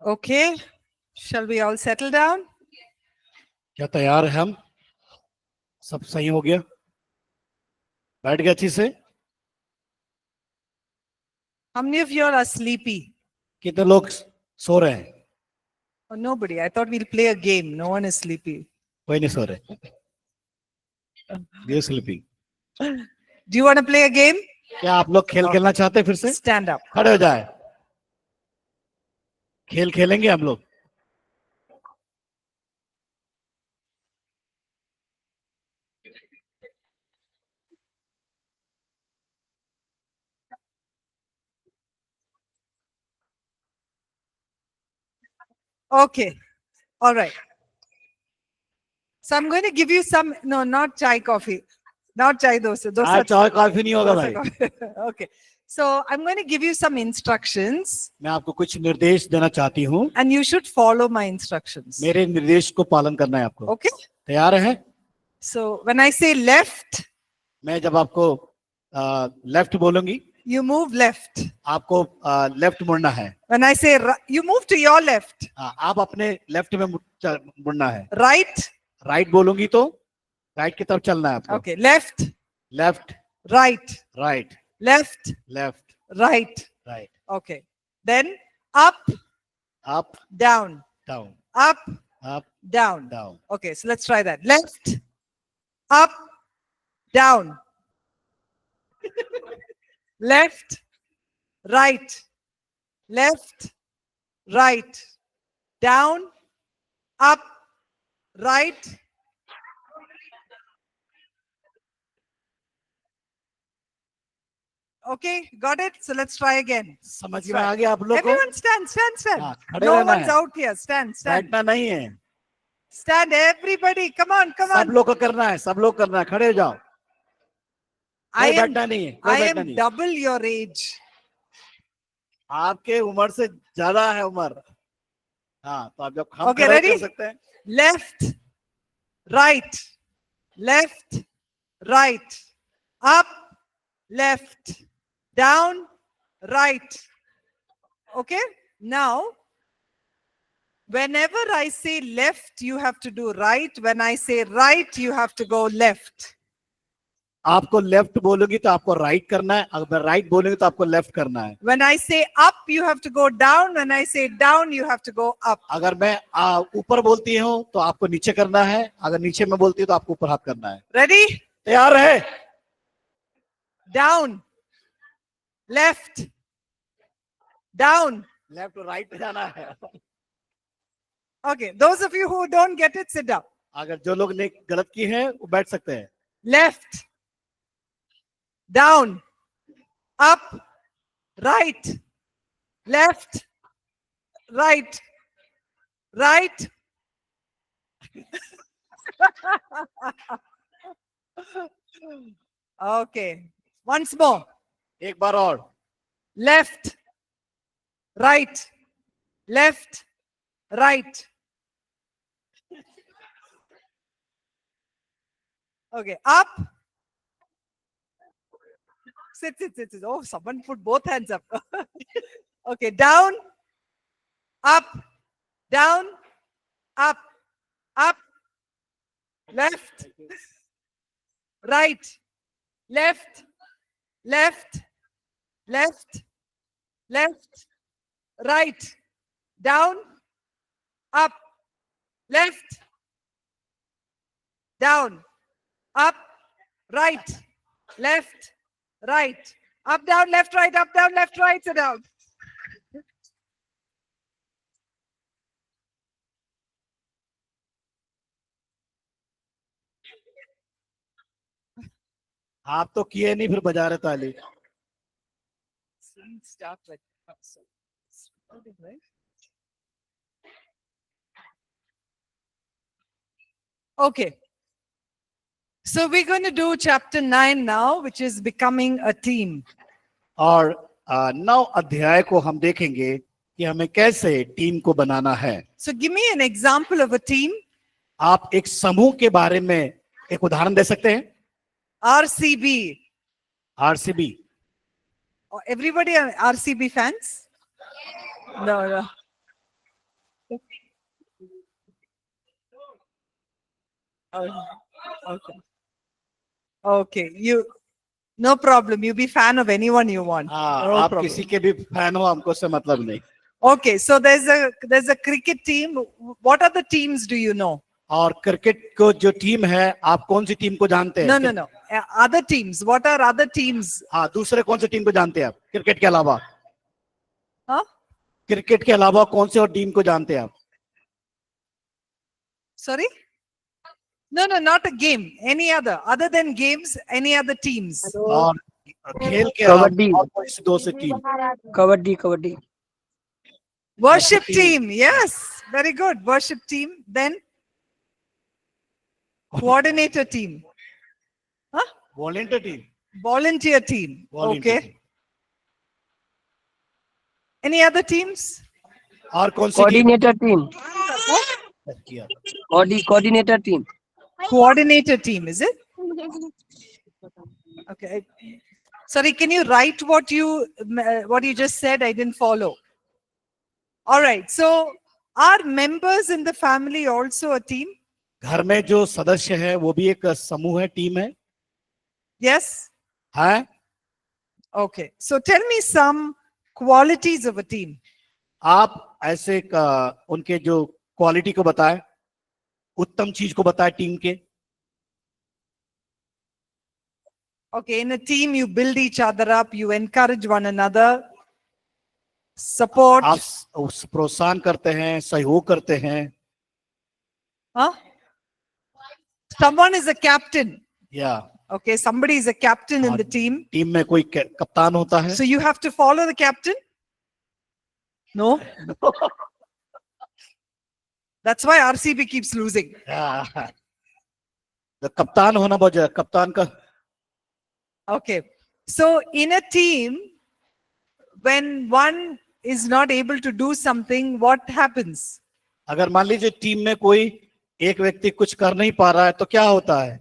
Okay, shall we all settle down? क्या तैयार है हम? सब सही हो गया? बैठ गया अच्छी से? How many of you all are sleepy? कितने लोग सो रहे हैं? Oh, nobody. I thought we'll play a game. No one is sleepy. कोई नहीं सो रहे. They're sleeping. Do you want to play a game? क्या आप लोग खेल खेलना चाहते हैं फिर से? Stand up. खड़े हो जाए. खेल खेलेंगे हम लोग. Okay. All right. So I'm going to give you some, no, not chai coffee. Not chai dosa. आज चाय कॉफी नहीं होगा भाई. Okay. So I'm going to give you some instructions. मैं आपको कुछ निर्देश देना चाहती हूँ. And you should follow my instructions. मेरे निर्देश को पालन करना है आपको. Okay. तैयार है? So when I say left, मैं जब आपको लेफ्ट बोलूंगी, you move left. आपको लेफ्ट मुड़ना है. When I say you move to your left. आप अपने लेफ्ट में मुड़ना है. Right. राइट बोलूंगी तो राइट की तरफ चलना है आपको. Okay. Left. Left. Right. Right. Left. Left. Right. Right. Okay. Then up, up. down, down. up, up. down. Down. Okay. So let's try that. Left, up, down. Left, right, left, right, down, up, right. Okay, got it? So let's try again. समझ में आ गया आप लोग को? Everyone stand, stand, stand. हाँ, खड़े No रहना one's है. out here. Stand, stand. बैठना नहीं है. Stand, everybody. Come on, come सब on. लोग को करना है. सब लोग करना है. खड़े हो जाओ. I कोई am, बैठना नहीं है. कोई I बैठना am नहीं है. double your age. आपके उम्र से ज्यादा है उम्र. हाँ, तो आप जब हम Okay, खड़े ready? कर सकते हैं. Left, right, left, right, up, left, down, right. Okay? Now, whenever I say left, you have to do right. When I say right, you have to go left. आपको लेफ्ट बोलूंगी तो आपको right करना है. अगर राइट बोलूंगी तो आपको लेफ्ट करना है. When I say up, you have to go down. When I say down, you have to go up. अगर मैं ऊपर बोलती हूँ तो आपको नीचे करना है. अगर नीचे में बोलती हूँ तो आपको ऊपर हाथ करना है. Ready? तैयार है? Down, left, down. लेफ्ट और राइट पे जाना है. Okay, those of you who don't get it, sit down. अगर जो लोग ने गलत की है वो बैठ सकते हैं. Left, down, up, right, left, right, right. Okay, once more. एक बार और. Left, right, left, right. Okay, up. Sit, sit, sit, sit. Oh, someone put both hands up. Okay, down, up, down, up, up, left, right, left, left, left, left, right, down, up, left, down, up, right, left, right, up, down, left, right, up, down, left, right, sit down. आप तो किए नहीं फिर बजा रहे ताली. Start with right? Okay. So we're going to do chapter 9 now, which is becoming a team. और 9 अध्याय को हम देखेंगे कि हमें कैसे टीम को बनाना है. So give me an example of a team. आप एक समूह के बारे में एक उदाहरण दे सकते हैं? RCB. RCB. Everybody are RCB fans? No, no. Okay. Okay. No problem. You be fan of anyone you want. हाँ, No आप problem. किसी के भी फैन हो, हमको से मतलब नहीं. Okay. So there's a cricket team. What other teams do you know? और क्रिकेट को जो टीम है, आप कौन सी टीम को जानते हैं? No. Other teams. What are other teams? हाँ, दूसरे कौन सी टीम को जानते हैं आप क्रिकेट के अलावा? Huh? क्रिकेट के अलावा कौन से और टीम को जानते हैं आप? Sorry? No, not a game. Any other than games, any other teams? और खेल के अलावा कबड्डी। और कौन सी दो से team? Kabaddi Worship Worship team. team. Yes. Very good. Worship team. Then coordinator team. Huh? Volunteer team. Volunteer team. Volunteer Okay. Any other teams? और कौन सी टीम? कोऑर्डिनेटर टीम किया? Coordinator team Coordinator team, is it? Okay. Sorry, can you write what you just said? I didn't follow. All right. So are members in the family also a team? घर में जो सदस्य है वो भी एक समूह है, टीम है. Yes? है. Okay. So tell me some qualities of a team. आप ऐसे उनके जो क्वालिटी को बताएं, उत्तम चीज को बताएं टीम के. Okay, in a team, you build each other up, you encourage one another, support. आप प्रोत्साहन करते हैं, सहयोग करते हैं. Huh? Someone is a captain. या Okay, somebody is a captain in the team. Team में कोई कप्तान होता है. So you have to follow the captain? No? That's why RCB keeps losing. तो कप्तान होना बहुत जरूरी. कप्तान का. Okay. So in a team, when one is not able to do something, what happens? अगर मान लीजिए टीम में कोई एक व्यक्ति कुछ कर नहीं पा रहा है तो क्या होता है?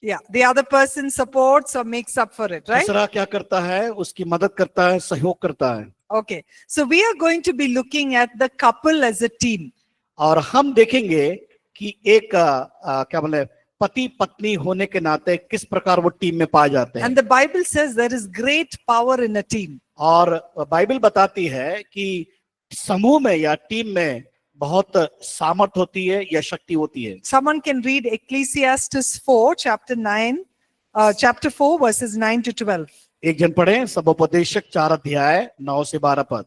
Yeah, the other person supports or makes up for it, right? दूसरा क्या करता है? उसकी मदद करता है, सहयोग करता है. Okay. So we are going to be looking at the couple as a team. और हम देखेंगे कि एक क्या बोले पति पत्नी होने के नाते किस प्रकार वो टीम में पाए जाते हैं. And the Bible says there is great power in a team. और बाइबल बताती है कि समूह में या टीम में बहुत सामर्थ होती है या शक्ति होती है. Someone can read Ecclesiastes 4, chapter 4, verses 9 to 12. एक जन पढ़े सबोपदेशक 4 अध्याय 9 से 12 पद.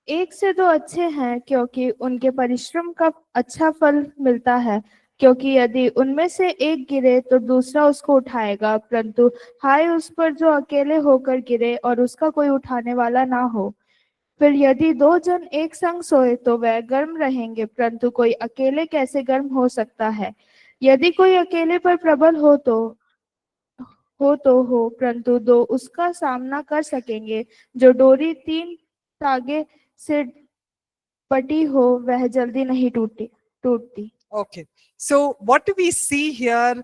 एक से दो अच्छे हैं क्योंकि उनके परिश्रम का अच्छा फल मिलता है, क्योंकि यदि उनमें से एक गिरे तो दूसरा उसको उठाएगा, परंतु हाय उस पर जो अकेले होकर गिरे और उसका कोई उठाने वाला ना हो. फिर यदि दो जन एक संग सोए तो वह गर्म रहेंगे, परंतु कोई अकेले कैसे गर्म हो सकता है. यदि कोई अकेले पर प्रबल हो परंतु दो उसका सामना कर सकेंगे. जो डोरी 3 धागे से पटी हो वह जल्दी नहीं टूटती. Okay. So what do we see here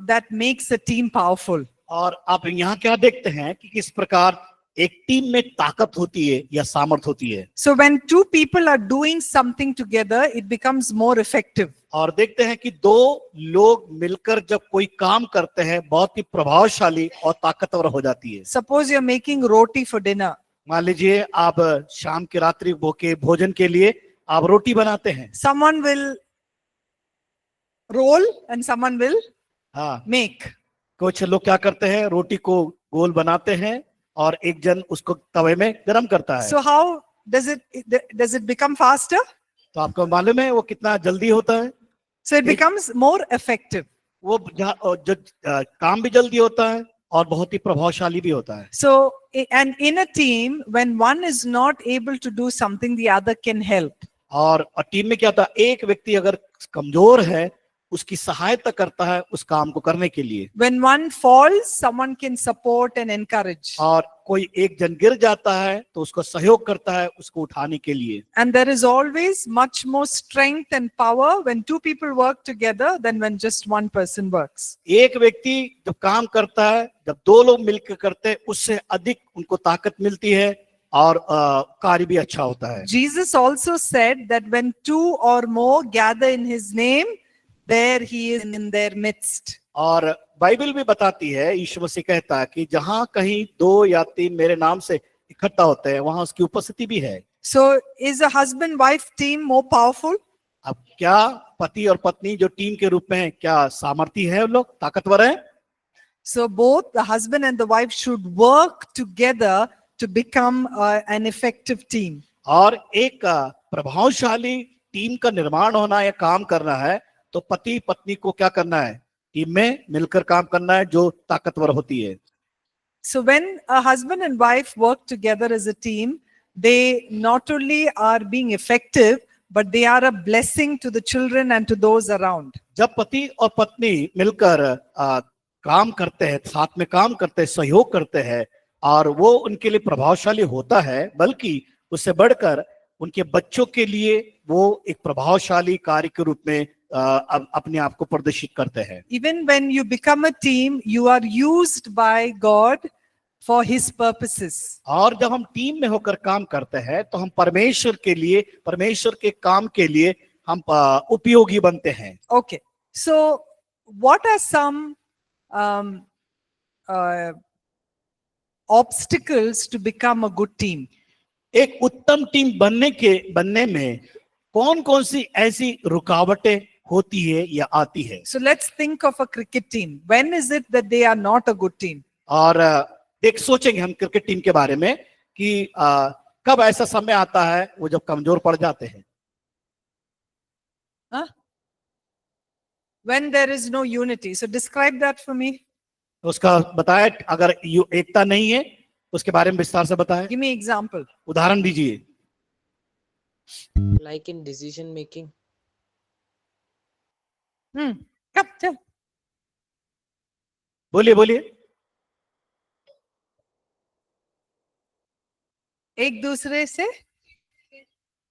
that makes a team powerful? और आप यहाँ क्या देखते हैं कि किस प्रकार एक टीम में ताकत होती है या सामर्थ होती है. So when two people are doing something together, it becomes more effective. और देखते हैं कि दो लोग मिलकर जब कोई काम करते हैं बहुत ही प्रभावशाली और ताकतवर हो जाती है. Suppose you're making roti for dinner. मान लीजिए आप शाम की रात्रि के भोजन के लिए आप रोटी बनाते हैं. Someone will roll and someone will हाँ, make. कुछ लोग क्या करते हैं, रोटी को गोल बनाते हैं और एक जन उसको तवे में गरम करता है. So how does it become faster? तो आपको मालूम है वो कितना जल्दी होता है. So it becomes more effective. वो काम भी जल्दी होता है और बहुत ही प्रभावशाली भी होता है. So and in a team, when one is not able to do something, the other can help. और टीम में क्या होता है, एक व्यक्ति अगर कमजोर है उसकी सहायता करता है उस काम को करने के लिए. When one falls, someone can support and encourage. और कोई एक जन गिर जाता है तो उसको सहयोग करता है उसको उठाने के लिए. And there is always much more strength and power when two people work together than when just one person works. एक व्यक्ति जब काम करता है, जब दो लोग मिलकर करते हैं, उससे अधिक उनको ताकत मिलती है और कार्य भी अच्छा होता है। Jesus also said that when two or more gather in his name, there he is in their midst. और बाइबल भी बताती है, यीशु मसीह कहता है कि जहां कहीं 2 या 3 मेरे नाम से इकट्ठा होते हैं वहां उसकी उपस्थिति भी है। So is a husband-wife team more powerful? अब क्या पति और पत्नी जो टीम के रूप में है, क्या सामर्थ्य है, उन लोग ताकतवर है? So both the husband and the wife should work together to become an effective team. और एक प्रभावशाली टीम का निर्माण होना या काम करना है तो पति पत्नी को क्या करना है? टीम में मिलकर काम करना है जो ताकतवर होती है। So when a husband and wife work together as a team, they not only are being effective, but they are a blessing to the children and to those around. जब पति और पत्नी मिलकर काम करते हैं, साथ में काम करते हैं, सहयोग करते हैं, और वो उनके लिए प्रभावशाली होता है, बल्कि उससे बढ़कर उनके बच्चों के लिए वो एक प्रभावशाली कार्य के रूप में अपने आप को प्रदर्शित करते हैं। Even when you become a team, you are used by God for his purposes. और जब हम टीम में होकर काम करते हैं तो हम परमेश्वर के लिए, परमेश्वर के काम के लिए हम उपयोगी बनते हैं। Okay, so what are some obstacles to become a good team? एक उत्तम टीम बनने में कौन कौन सी ऐसी रुकावटें होती है या आती है? So let's think of a cricket team. When is it that they are not a good team? और एक सोचेंगे हम क्रिकेट टीम के बारे में कि कब ऐसा समय आता है वो जब कमजोर पड़ जाते हैं। Huh? When there is no unity. So describe that for me. उसका बताया, अगर एकता नहीं है उसके बारे में विस्तार से बताएं। Give me example. उदाहरण दीजिए। Like in decision making. Come, tell. बोलिए बोलिए। एक दूसरे से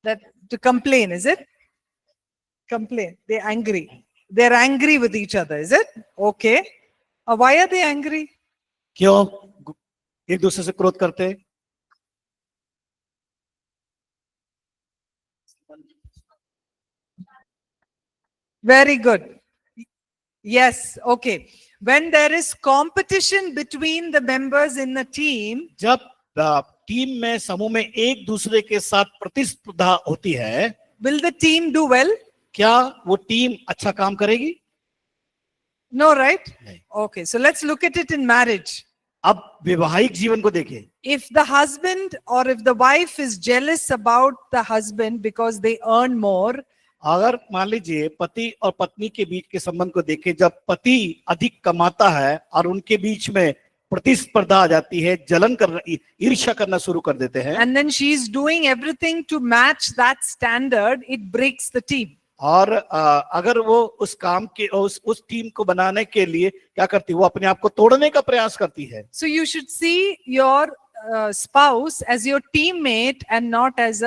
that to complain, is it? Complain. They're angry. They're angry with each other, is it? Okay. Why are they angry? क्यों एक दूसरे से क्रोध करते हैं? Very good. Yes, okay. When there is competition between the members in the team, जब team में, समूह में एक दूसरे के साथ प्रतिस्पर्धा होती है, will the team do well? क्या वो टीम अच्छा काम करेगी? No, right? नहीं। Okay, so let's look at it in marriage. अब वैवाहिक जीवन को देखें। If the husband or if the wife is jealous about the husband because they earn more, अगर मान लीजिए पति और पत्नी के बीच के संबंध को देखें, जब पति अधिक कमाता है और उनके बीच में प्रतिस्पर्धा आ जाती है, जलन करना, ईर्ष्या करना शुरू कर देते हैं, and then she is doing everything to match that standard, it breaks the team. और अगर वो उस काम के उस टीम को बनाने के लिए क्या करती है, वो अपने आप को तोड़ने का प्रयास करती है। So you should see your spouse as your teammate and not as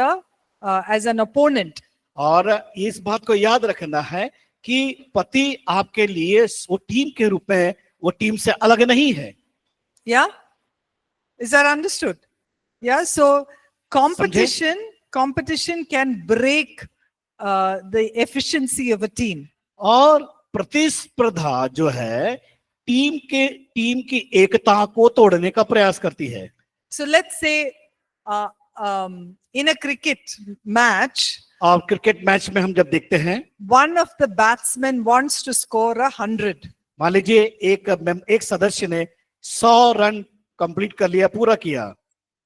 an opponent. और इस बात को याद रखना है कि पति आपके लिए वो टीम के रूप में, वो टीम से अलग नहीं है। Yeah? Is that understood? Yeah, so competition can break the efficiency of a team. और प्रतिस्पर्धा जो है टीम की एकता को तोड़ने का प्रयास करती है। So let's say in a cricket match, और क्रिकेट मैच में हम जब देखते हैं, one of the batsmen wants to score 100. मान लीजिए एक सदस्य ने 100 रन कंप्लीट कर लिया, पूरा किया,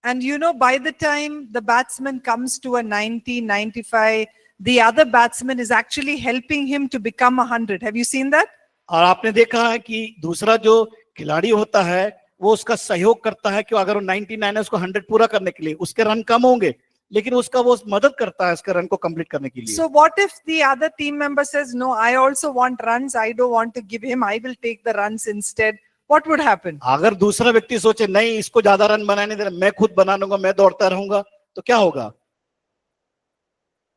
And you know, by the time the batsman comes to a 90, 95, the other batsman is actually helping him to become 100. Have you seen that? और आपने देखा है कि दूसरा जो खिलाड़ी होता है वो उसका सहयोग करता है कि अगर वो 99 है उसको 100 पूरा करने के लिए, उसके रन कम होंगे लेकिन उसका वो मदद करता है उसके रन को कंप्लीट करने के लिए। So what if the other team member says, no, I also want runs, I don't want to give him, I will take the runs instead. What would happen? अगर दूसरा व्यक्ति सोचे नहीं इसको ज्यादा रन बनाने दे, मैं खुद बना लूंगा, मैं दौड़ता रहूंगा, तो क्या होगा?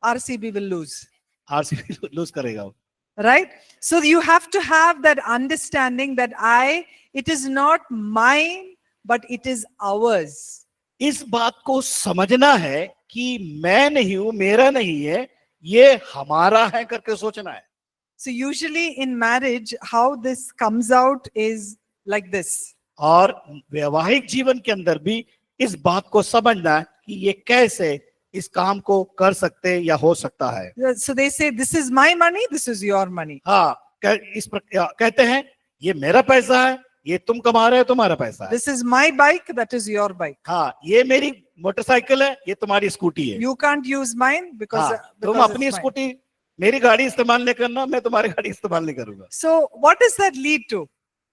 RCB will lose. RCB lose करेगा। Right? So you have to have that understanding that it is not mine, but it is ours. इस बात को समझना है कि मैं नहीं हूं, मेरा नहीं है, ये हमारा है करके सोचना है। So usually in marriage, how this comes out is like this. और वैवाहिक जीवन के अंदर भी इस बात को समझना है कि ये कैसे इस काम को कर सकते या हो सकता है। So they say, this is my money, this is your money. हाँ, इस प्रकार कहते हैं ये मेरा पैसा है, ये तुम कमा रहे हो, तुम्हारा पैसा है। This is my bike, that is your bike. हाँ, ये मेरी मोटरसाइकिल है, ये तुम्हारी स्कूटी है। You can't use mine because, हाँ, तुम because अपनी it's mine. स्कूटी, मेरी गाड़ी इस्तेमाल नहीं करना, मैं तुम्हारी गाड़ी इस्तेमाल नहीं करूंगा। So what does that lead to?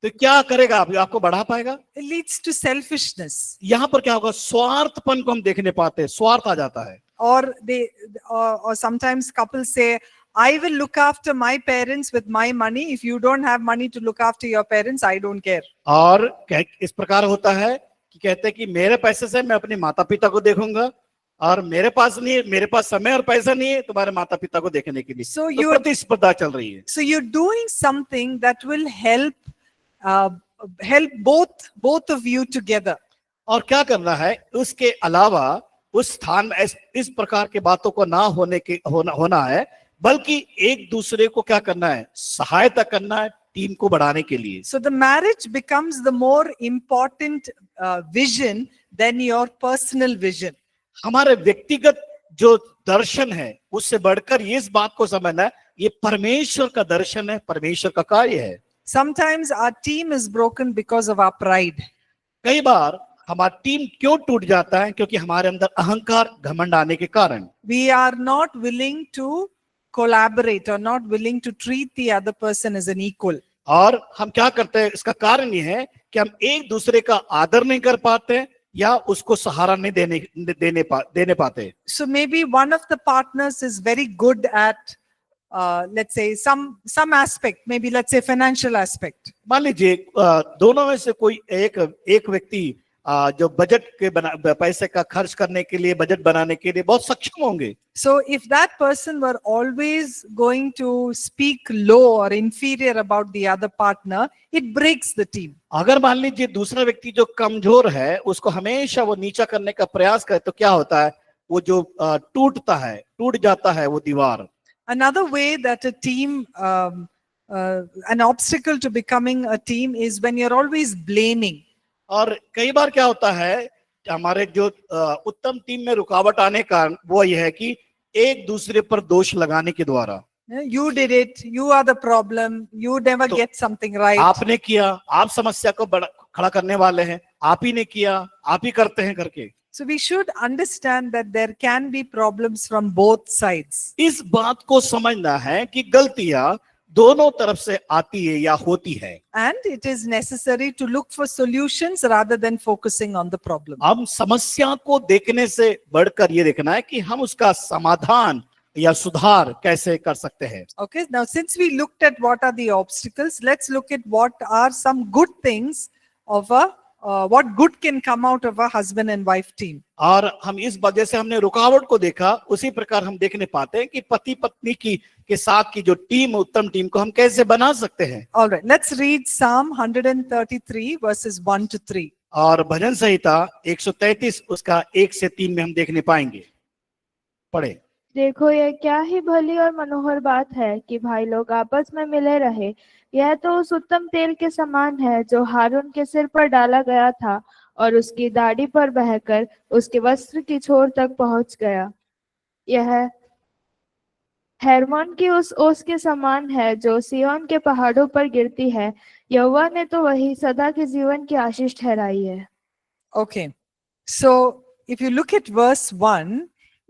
तो क्या करेगा? आपको बढ़ा पाएगा? It leads to selfishness. यहाँ पर क्या होगा? स्वार्थपन को हम देखने पाते हैं, स्वार्थ आ जाता है। Or or sometimes couples say, I will look after my parents with my money. If you don't have money to look after your parents, I don't care. और इस प्रकार होता है कि कहते हैं कि मेरे पैसे से मैं अपने माता पिता को देखूंगा, और मेरे पास नहीं है, मेरे पास समय और पैसा नहीं है तुम्हारे माता पिता को देखने के लिए। So तो you- प्रतिस्पर्धा चल रही है। So you're doing something that will help both of you together. और क्या करना है उसके अलावा? उस स्थान में इस प्रकार के बातों को ना होना है, बल्कि एक दूसरे को क्या करना है? सहायता करना है टीम को बढ़ाने के लिए। So the marriage becomes the more important vision than your personal vision. हमारे व्यक्तिगत जो दर्शन है उससे बढ़कर ये इस बात को समझना है, ये परमेश्वर का दर्शन है, परमेश्वर का कार्य है। Sometimes our team is broken because of our pride. कई बार हमारा टीम क्यों टूट जाता है? क्योंकि हमारे अंदर अहंकार, घमंड आने के कारण। We are not willing to collaborate or not willing to treat the other person as an equal. और हम क्या करते हैं? इसका कारण ये है कि हम एक दूसरे का आदर नहीं कर पाते या उसको सहारा नहीं देने पाते। So maybe one of the partners is very good at let's say some aspect, maybe let's say financial aspect. मान लीजिए दोनों में से कोई एक व्यक्ति जो बजट के पैसे का खर्च करने के लिए, बजट बनाने के लिए बहुत सक्षम होंगे। So if that person were always going to speak low or inferior about the other partner, it breaks the team. अगर मान लीजिए दूसरा व्यक्ति जो कमजोर है उसको हमेशा वो नीचा करने का प्रयास करे, तो क्या होता है? वो जो टूट जाता है वो दीवार। Another way that a team, an obstacle to becoming a team is when you're always blaming. और कई बार क्या होता है, हमारे जो उत्तम टीम में रुकावट आने का वो ये है कि एक दूसरे पर दोष लगाने के द्वारा। You did it, you are the problem, you never तो get something right. आपने किया, आप समस्या को खड़ा करने वाले हैं, आप ही ने किया, आप ही करते हैं करके। So we should understand that there can be problems from both sides. इस बात को समझना है कि गलतियां दोनों तरफ से आती है या होती है। And it is necessary to look for solutions rather than focusing on the problem. हम समस्या को देखने से बढ़कर ये देखना है कि हम उसका समाधान या सुधार कैसे कर सकते हैं। Okay, now since we looked at what are the obstacles, let's look at what are some good things of what good can come out of a husband and wife team. और हम इस वजह से हमने रुकावट को देखा, उसी प्रकार हम देखने पाते हैं कि पति पत्नी के साथ की जो टीम, उत्तम टीम को हम कैसे बना सकते हैं। All right, let's read Psalm 133 verses 1 to 3. और भजन संहिता 133 उसका 1 से 3 में हम देखने पाएंगे। पढ़े। देखो, यह क्या ही भली और मनोहर बात है कि भाई लोग आपस में मिले रहे। यह तो उस उत्तम तेल के समान है जो हारून के सिर पर डाला गया था और उसकी दाढ़ी पर बहकर उसके वस्त्र की छोर तक पहुंच गया। यह हेर्मोन की उस ओस के समान है जो सिय्योन के पहाड़ों पर गिरती है। यहोवा ने तो वही सदा के जीवन की आशीष ठहराई है। Okay, so if you look at verse 1,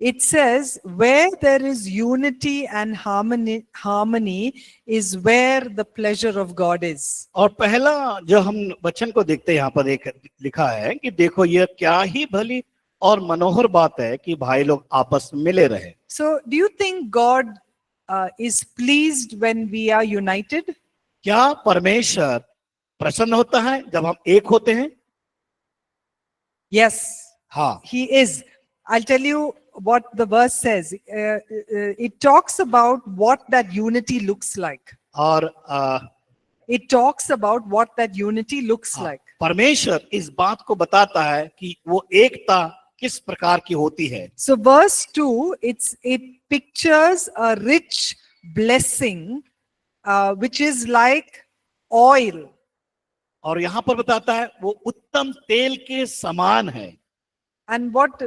it says, where there is unity and harmony is where the pleasure of God is. और पहला जो हम वचन को देखते हैं यहाँ पर एक लिखा है कि देखो यह क्या ही भली और मनोहर बात है कि भाई लोग आपस में मिले रहे। So do you think God is pleased when we are united? क्या परमेश्वर प्रसन्न होता है जब हम एक होते हैं? Yes, हाँ, he is. I'll tell you what the verse says. It talks about what that unity looks like. और It talks about what that unity looks like. परमेश्वर इस बात को बताता है कि वो एकता किस प्रकार की होती है। So verse 2, it pictures a rich blessing, which is like oil. और यहाँ पर बताता है वो उत्तम तेल के समान है। And what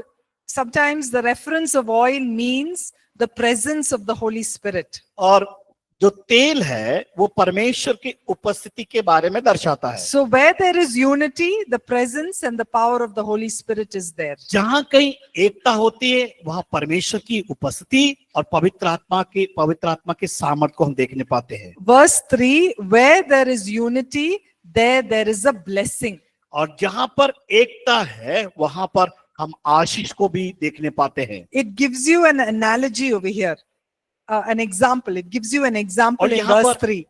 sometimes the reference of oil means the presence of the Holy Spirit. और जो तेल है वो परमेश्वर की उपस्थिति के बारे में दर्शाता है। So where there is unity, the presence and the power of the Holy Spirit is there. जहां कहीं एकता होती है वहां परमेश्वर की उपस्थिति और पवित्र आत्मा के सामर्थ्य को हम देखने पाते हैं। Verse 3, where there is unity, there is a blessing. और जहां पर एकता है वहां पर हम आशीष को भी देखने पाते हैं। It gives you an analogy over here, an example. It gives you an example और in यहाँ verse पर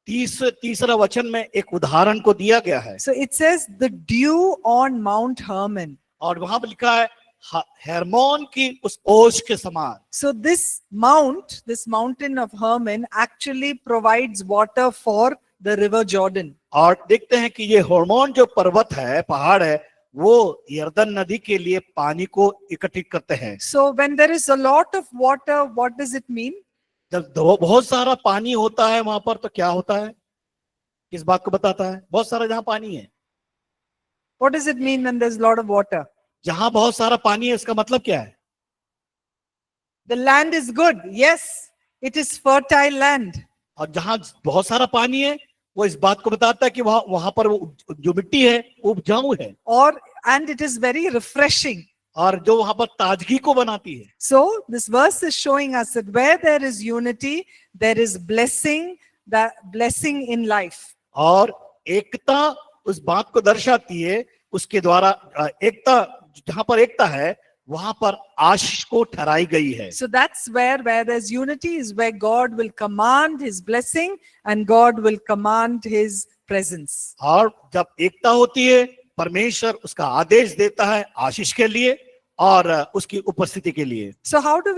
3. तीसरा वचन में एक उदाहरण को दिया गया है। So it says the dew on Mount Hermon. और वहां पर लिखा है हेर्मोन की उस ओस के समान। So this mountain of Hermon actually provides water for the river Jordan. और देखते हैं कि ये हेर्मोन जो पर्वत है, पहाड़ है, वो यर्दन नदी के लिए पानी को इकट्ठित करते हैं। So when there is a lot of water, what does it mean? जब बहुत सारा पानी होता है वहां पर तो क्या होता है, किस बात को बताता है? बहुत सारा जहां पानी है, What does it mean when there's a lot of water? जहां बहुत सारा पानी है इसका मतलब क्या है? The land is good. Yes, it is fertile land. और जहां बहुत सारा पानी है वो इस बात को बताता है कि वहां पर जो मिट्टी है वो उपजाऊ है, And it is very refreshing. और जो वहां पर ताजगी को बनाती है। So this verse is showing us that where there is unity, there is blessing, that blessing in life. और एकता उस बात को दर्शाती है, उसके द्वारा एकता, जहां पर एकता है वहां पर आशीष को ठहराई गई है। So that's where there's unity is where God will command his blessing and God will command his presence. और जब एकता होती है परमेश्वर उसका आदेश देता है आशीष के लिए और उसकी उपस्थिति के लिए। So how do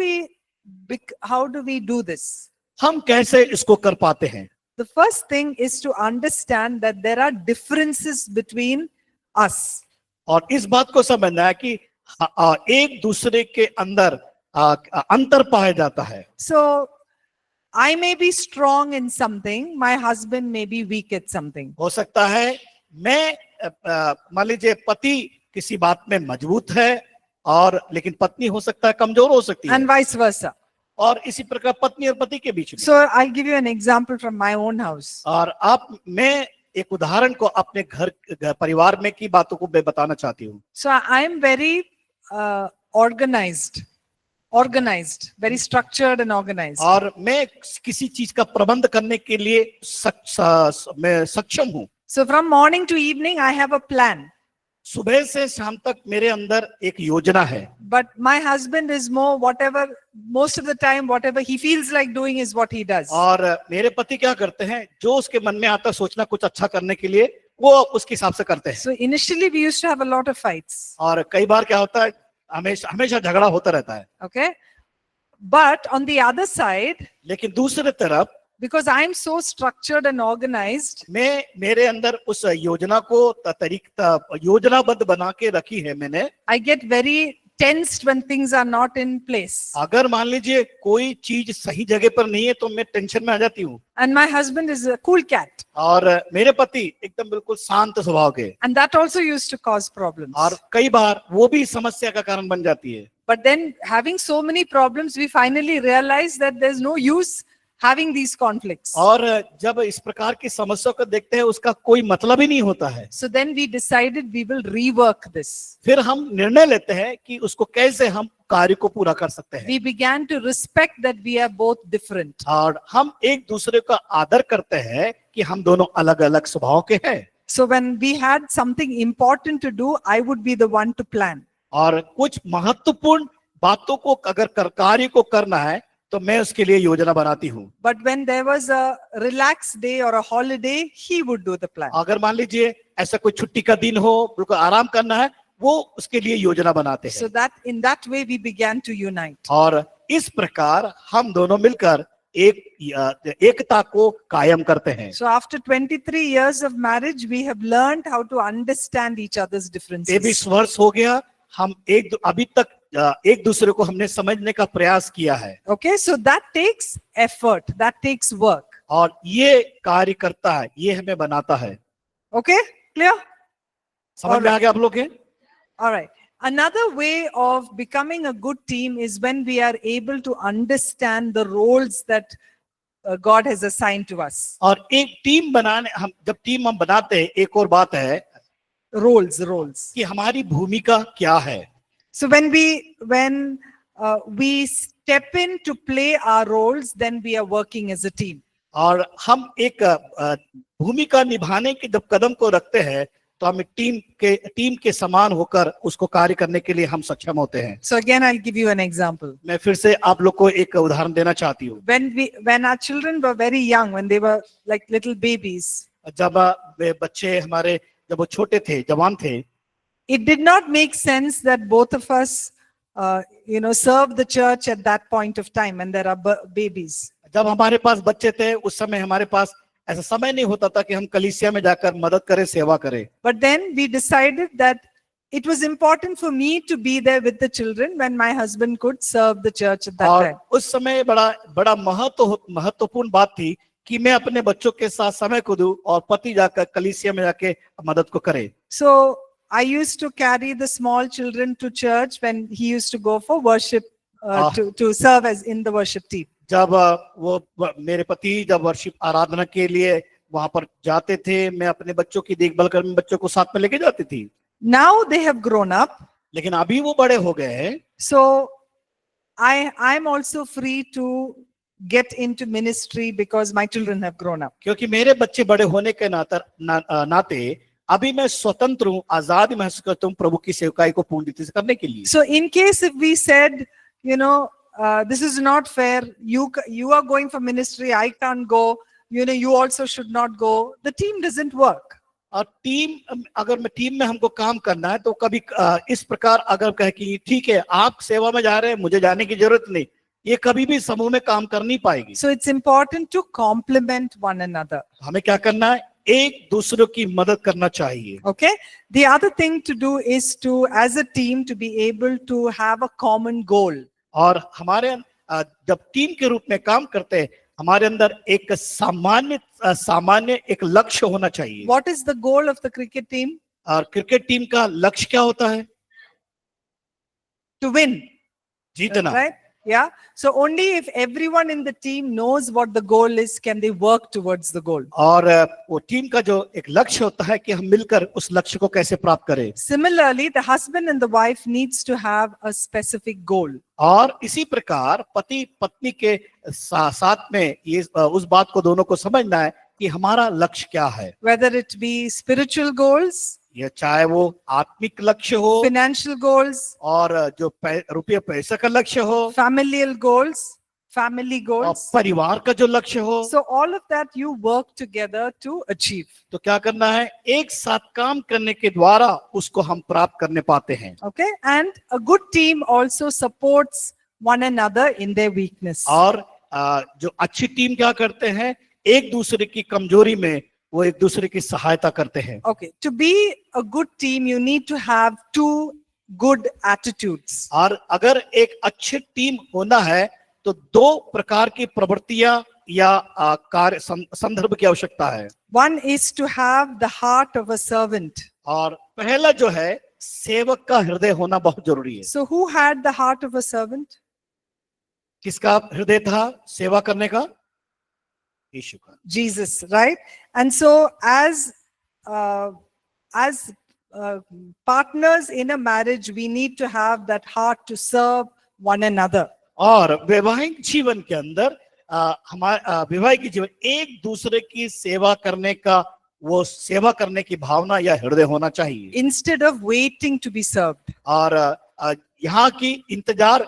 we do this? हम कैसे इसको कर पाते हैं? The first thing is to understand that there are differences between us. और इस बात को समझना है कि एक दूसरे के अंदर अंतर पाया जाता है। So I may be strong in something, my husband may be weak at something. हो सकता है मैं मान लीजिए पति किसी बात में मजबूत है और लेकिन पत्नी हो सकता है कमजोर हो सकती है, And vice versa. और इसी प्रकार पत्नी और पति के बीच में। So I'll give you an example from my own house. और मैं एक उदाहरण को अपने घर परिवार में की बातों को मैं बताना चाहती हूँ। So I am very organized, very structured and organized. और मैं किसी चीज का प्रबंध करने के लिए मैं सक्षम हूँ। So from morning to evening, I have a plan. सुबह से शाम तक मेरे अंदर एक योजना है। But my husband is more most of the time, whatever he feels like doing is what he does. और मेरे पति क्या करते हैं, जो उसके मन में आता सोचना कुछ अच्छा करने के लिए वो उसके हिसाब से करते हैं। So initially we used to have a lot of fights. और कई बार क्या होता है, हमेशा झगड़ा होता रहता है। Okay. But on the other side, लेकिन दूसरी तरफ because I am so structured and organized, मेरे अंदर उस योजना को योजनाबद्ध बना के रखी है मैंने। I get very tensed when things are not in place. अगर मान लीजिए कोई चीज सही जगह पर नहीं है तो मैं टेंशन में आ जाती हूँ। And my husband is a cool cat. और मेरे पति एकदम बिल्कुल शांत स्वभाव के। And that also used to cause problems. और कई बार वो भी समस्या का कारण बन जाती है। But then having so many problems, we finally realized that there's no use having these conflicts. और जब इस प्रकार की समस्या को देखते हैं उसका कोई मतलब ही नहीं होता है। So then we decided we will rework this. फिर हम निर्णय लेते हैं कि उसको कैसे हम कार्य को पूरा कर सकते हैं। We began to respect that we are both different. और हम एक दूसरे का आदर करते हैं कि हम दोनों अलग अलग स्वभाव के हैं। So when we had something important to do, I would be the one to plan. और कुछ महत्वपूर्ण बातों को अगर कार्य को करना है तो मैं उसके लिए योजना बनाती हूँ। But when there was a relaxed day or a holiday, he would do the plan. अगर मान लीजिए ऐसा कोई छुट्टी का दिन हो, बिल्कुल आराम करना है, वो उसके लिए योजना बनाते हैं। So that in that way we began to unite. और इस प्रकार हम दोनों मिलकर एकता को कायम करते हैं। So after 23 years of marriage, we have learned how to understand each other's 23 differences. वर्ष हो गया, हम अभी तक एक दूसरे को हमने समझने का प्रयास किया है, Okay, so that takes effort, that takes work. और ये कार्य करता है, ये हमें बनाता है। Okay, clear? समझ में आ गया आप लोग के? All right. Another way of becoming a good team is when we are able to understand the roles that God has assigned to us. और एक टीम बनाने, हम जब टीम हम बनाते हैं, एक और बात है Roles. कि हमारी भूमिका क्या है। So when we step in to play our roles, then we are working as a team. और हम एक भूमिका निभाने के जब कदम को रखते हैं, तो हम टीम के समान होकर उसको कार्य करने के लिए हम सक्षम होते हैं। So again, I'll give you an example. मैं फिर से आप लोग को एक उदाहरण देना चाहती हूँ। When our children were very young, when they were like little babies, जब वे बच्चे हमारे, जब वो छोटे थे, जवान थे, it did not make sense that both of us, serve the church at that point of time when there are babies. जब हमारे पास बच्चे थे, उस समय हमारे पास ऐसा समय नहीं होता था कि हम कलीसिया में जाकर मदद करें, सेवा करें। But then we decided that it was important for me to be there with the children when my husband could serve the church at that और time. उस समय बड़ा महत्वपूर्ण बात थी कि मैं अपने बच्चों के साथ समय को दूं और पति जाकर कलीसिया में जाके मदद को करे। So I used to carry the small children to church when he used to go for worship, to serve as in the worship team. जब मेरे पति जब वर्शिप आराधना के लिए वहां पर जाते थे, मैं अपने बच्चों की देखभाल कर बच्चों को साथ में लेके जाती थी। Now they have grown up. लेकिन अभी वो बड़े हो गए हैं, So I'm also free to get into ministry because my children have grown up. क्योंकि मेरे बच्चे बड़े होने के नाते अभी मैं स्वतंत्र हूँ, आजादी महसूस करता हूँ प्रभु की सेवकाई को पूर्ण रीति से करने के लिए। So in case if we said, this is not fair, you are going for ministry, I can't go, you also should not go, the team doesn't work. और अगर मैं टीम में हमको काम करना है, तो कभी इस प्रकार अगर कहे कि ठीक है आप सेवा में जा रहे हैं, मुझे जाने की जरूरत नहीं, ये कभी भी समूह में काम कर नहीं पाएगी। So it's important to complement one another. हमें क्या करना है? एक दूसरे की मदद करना चाहिए। Okay. The other thing to do is to, as a team, to be able to have a common goal. और हमारे जब टीम के रूप में काम करते हैं, हमारे अंदर एक सामान्य एक लक्ष्य होना चाहिए। What is the goal of the cricket team? और क्रिकेट टीम का लक्ष्य क्या होता है? To win. जीतना। Right? Yeah. So only if everyone in the team knows what the goal is, can they work towards the goal. और वो team का जो एक लक्ष्य होता है कि हम मिलकर उस लक्ष्य को कैसे प्राप्त करें। Similarly, the husband and the wife needs to have a specific goal. और इसी प्रकार पति पत्नी के साथ में ये उस बात को दोनों को समझना है कि हमारा लक्ष्य क्या है। Whether it be spiritual goals, ये चाहे वो आत्मिक लक्ष्य हो, financial goals, और जो रुपये पैसे का लक्ष्य हो, familial goals, family और goals. परिवार का जो लक्ष्य हो, So all of that you work together to achieve. तो क्या करना है? एक साथ काम करने के द्वारा उसको हम प्राप्त करने पाते हैं। Okay. And a good team also supports one another in their weakness. और जो अच्छी टीम क्या करते हैं? एक दूसरे की कमजोरी में वो एक दूसरे की सहायता करते हैं। Okay. To be a good team, you need to have two good attitudes. और अगर एक अच्छी टीम होना है, तो दो प्रकार की प्रवृत्तियां या कार्य संदर्भ की आवश्यकता है। One is to have the heart of a servant. और पहला जो है, सेवक का हृदय होना बहुत जरूरी है। So who had the heart of a servant? किसका हृदय था सेवा करने का? यीशु का। Jesus, right? And so as partners in a marriage, we need to have that heart to serve one another. और वैवाहिक जीवन के अंदर हमारे वैवाहिक जीवन एक दूसरे की सेवा करने का, वो सेवा करने की भावना या हृदय होना चाहिए, Instead of waiting to be served. और यहाँ की इंतजार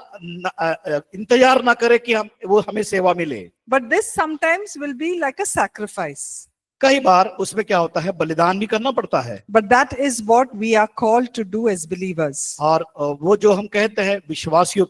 ना करे कि वो हमें सेवा मिले। But this sometimes will be like a sacrifice. कई बार उसमें क्या होता है? बलिदान भी करना पड़ता है। But that is what we are called to do as believers. और वो जो हम कहते हैं विश्वासियों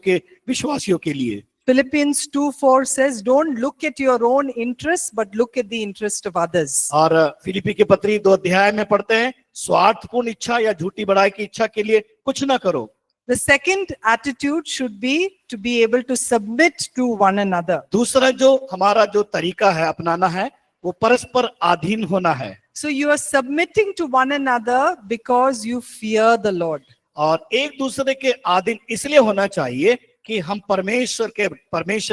के लिए। Philippians 2:4 says, don't look at your own interests, but look at the interest of others. और फिलिपी की पत्री 2 अध्याय में पढ़ते हैं, स्वार्थपूर्ण इच्छा या झूठी बड़ाई की इच्छा के लिए कुछ ना करो। The second attitude should be to be able to submit to one another. दूसरा जो हमारा जो तरीका है अपनाना है वो परस्पर अधीन होना है। So you are submitting to one another because you fear the Lord. और एक दूसरे के अधीन इसलिए होना चाहिए कि हम परमेश्वर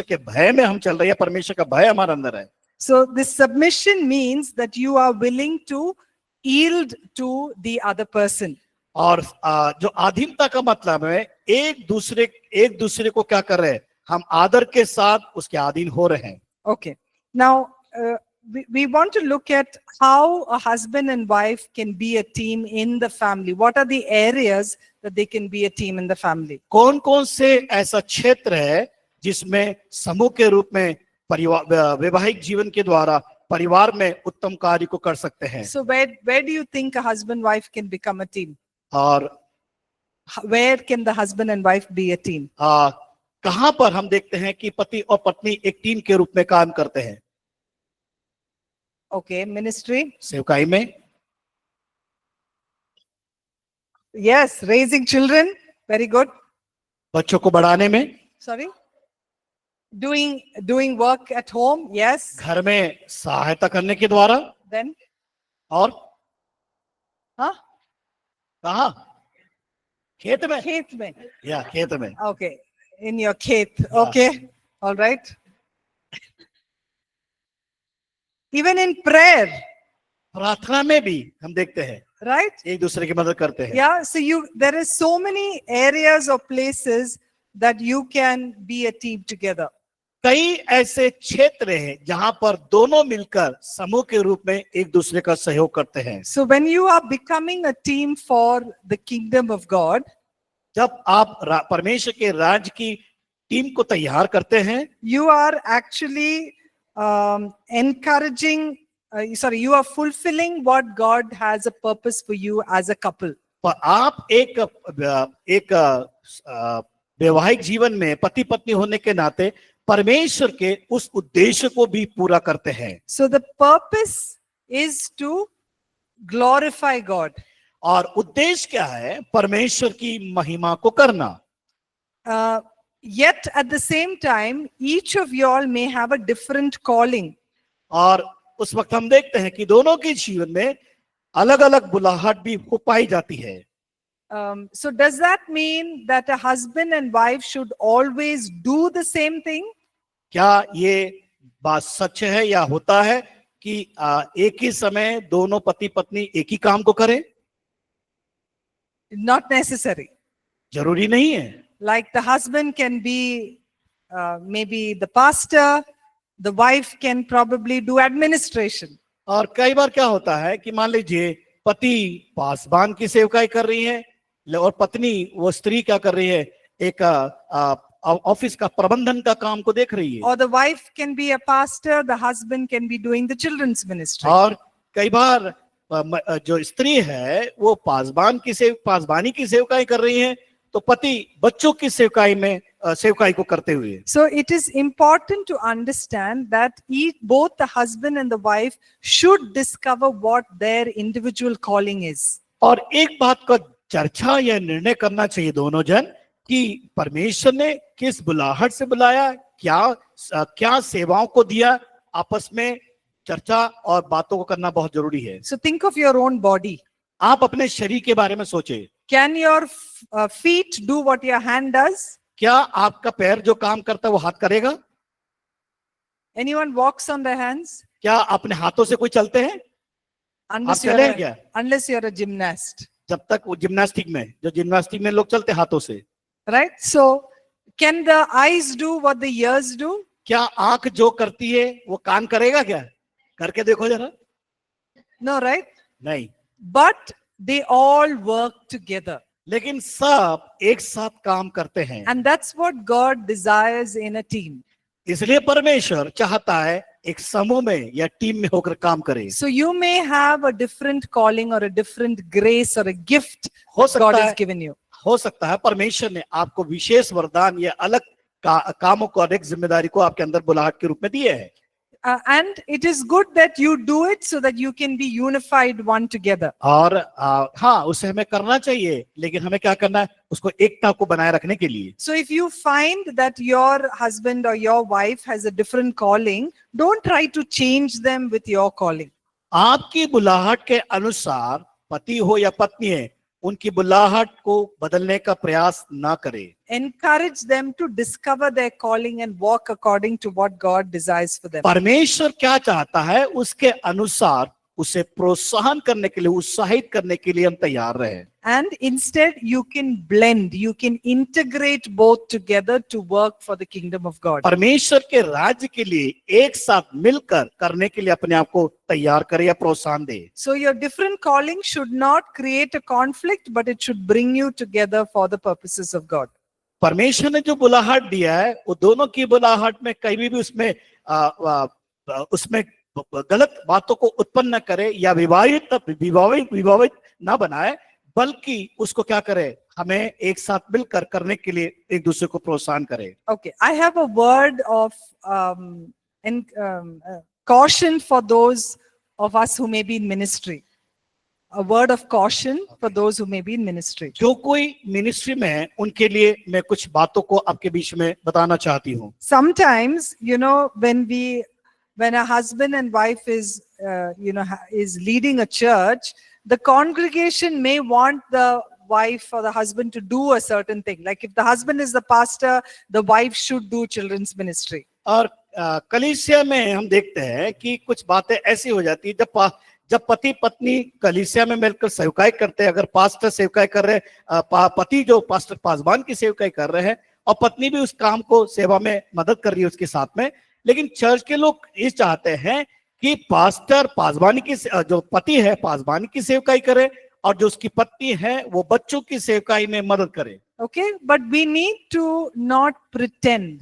के भय में हम चल रहे हैं, परमेश्वर का भय हमारे अंदर है। So this submission means that you are willing to yield to the other person. और जो अधीनता का मतलब है एक दूसरे को क्या कर रहे हैं, हम आदर के साथ उसके अधीन हो रहे हैं। Okay. Now we want to look at how a husband and wife can be a team in the family. What are the areas that they can be a team in the family? कौन कौन से ऐसा क्षेत्र है जिसमें समूह के रूप में परिवार वैवाहिक जीवन के द्वारा परिवार में उत्तम कार्य को कर सकते हैं? So where do you think a husband wife can become a team? और Where can the husband and wife be a team? कहां पर हम देखते हैं कि पति और पत्नी एक टीम के रूप में काम करते हैं? Okay, ministry. सेवकाई में, Yes, raising children. Very good. बच्चों को बढ़ाने में, Sorry. Doing work at home. Yes. घर में सहायता करने के द्वारा, Then, और huh? कहा? खेत में, Khet mein. या खेत में। Okay, in your khet. Okay, all right. Even in prayer, प्रार्थना में भी हम देखते हैं right? एक दूसरे की मदद करते हैं। Yeah. So there is so many areas or places that you can be a team together. कई ऐसे क्षेत्र हैं जहां पर दोनों मिलकर समूह के रूप में एक दूसरे का सहयोग करते हैं। So when you are becoming a team for the kingdom of God, जब आप परमेश्वर के राज्य की टीम को तैयार करते हैं, you are actually you are fulfilling what God has a purpose for you as a couple. पर आप एक वैवाहिक जीवन में पति पत्नी होने के नाते परमेश्वर के उस उद्देश्य को भी पूरा करते हैं। So the purpose is to glorify God. और उद्देश्य क्या है? परमेश्वर की महिमा को करना। Yet at the same time, each of you all may have a different calling. और उस वक्त हम देखते हैं कि दोनों के जीवन में अलग अलग बुलाहट भी हो पाई जाती है। So does that mean that a husband and wife should always do the same thing? क्या ये बात सच है या होता है कि एक ही समय दोनों पति पत्नी एक ही काम को करें? Not necessary. जरूरी नहीं है। Like the husband can be maybe the pastor, the wife can probably do administration. और कई बार क्या होता है कि मान लीजिए पति पासबान की सेवकाई कर रही है और पत्नी वो स्त्री क्या कर रही है, एक ऑफिस का प्रबंधन का काम को देख रही है। Or the wife can be a pastor, the husband can be doing the children's ministry. और कई बार जो स्त्री है वो पासबानी की सेवकाई कर रही है, तो पति बच्चों की सेवकाई को करते हुए। So it is important to understand that both the husband and the wife should discover what their individual calling is. और एक बात का चर्चा या निर्णय करना चाहिए दोनों जन कि परमेश्वर ने किस बुलाहट से बुलाया, क्या सेवाओं को दिया, आपस में चर्चा और बातों को करना बहुत जरूरी है। So think of your own body. आप अपने शरीर के बारे में सोचें। Can your feet do what your hand does? क्या आपका पैर जो काम करता है वो हाथ करेगा? Anyone walks on their hands? क्या अपने हाथों से कोई चलते हैं? Unless आप चले क्या? unless you're a gymnast. जब तक वो जिम्नास्टिक में लोग चलते हाथों से। Right? So can the eyes do what the ears do? क्या आंख जो करती है वो कान करेगा क्या? करके देखो जरा। No, right? नहीं। But they all work together. लेकिन सब एक साथ काम करते हैं। And that's what God desires in a team. इसलिए परमेश्वर चाहता है एक समूह में या टीम में होकर काम करे। So you may have a different calling or a different grace or a gift हो God सकता has है, given you. हो सकता है परमेश्वर ने आपको विशेष वरदान या अलग कामों को और एक जिम्मेदारी को आपके अंदर बुलाहट के रूप में दिए है। And it is good that you do it so that you can be unified one together. और हाँ, उसे हमें करना चाहिए, लेकिन हमें क्या करना है, उसको एकता को बनाए रखने के लिए। So if you find that your husband or your wife has a different calling, don't try to change them with your calling. आपकी बुलाहट के अनुसार पति हो या पत्नी है, उनकी बुलाहट को बदलने का प्रयास ना करें। Encourage them to discover their calling and walk according to what God desires for them. परमेश्वर क्या चाहता है उसके अनुसार उसे प्रोत्साहन करने के लिए, उत्साहित करने के लिए हम तैयार रहे। And instead you can blend, you can integrate both together to work for the kingdom of God. परमेश्वर के राज्य के लिए एक साथ मिलकर करने के लिए अपने आप को तैयार करे या प्रोत्साहन दे। So your different calling should not create a conflict, but it should bring you together for the purposes of God. परमेश्वर ने जो बुलाहट दिया है, वो दोनों की बुलाहट में कहीं भी उसमें गलत बातों को उत्पन्न न करे या विवादित ना बनाए, बल्कि उसको क्या करे, हमें एक साथ मिलकर करने के लिए एक दूसरे को प्रोत्साहन करे। Okay, I have a word of caution for those of us who may be in ministry. A word of caution for those who may be in ministry. जो कोई मिनिस्ट्री में है, उनके लिए मैं कुछ बातों को आपके बीच में बताना चाहती हूँ। Sometimes, when a husband and wife is leading a church, the congregation may want the wife or the husband to do a certain thing. Like if the husband is the pastor, the wife should do children's ministry. और कलीसिया में हम देखते हैं कि कुछ बातें ऐसी हो जाती है, जब पति पत्नी कलीसिया में मिलकर सेवकाई करते हैं, अगर पास्टर सेवकाई कर रहे हैं, पति जो पास्टर पासबान की सेवकाई कर रहे हैं और पत्नी भी उस काम को सेवा में मदद कर रही है उसके साथ में, लेकिन चर्च के लोग ये चाहते हैं कि पास्टर पासबानी की, जो पति है पासबानी की सेवकाई करे और जो उसकी पत्नी है वो बच्चों की सेवकाई में मदद करे। Okay, but we need to not pretend.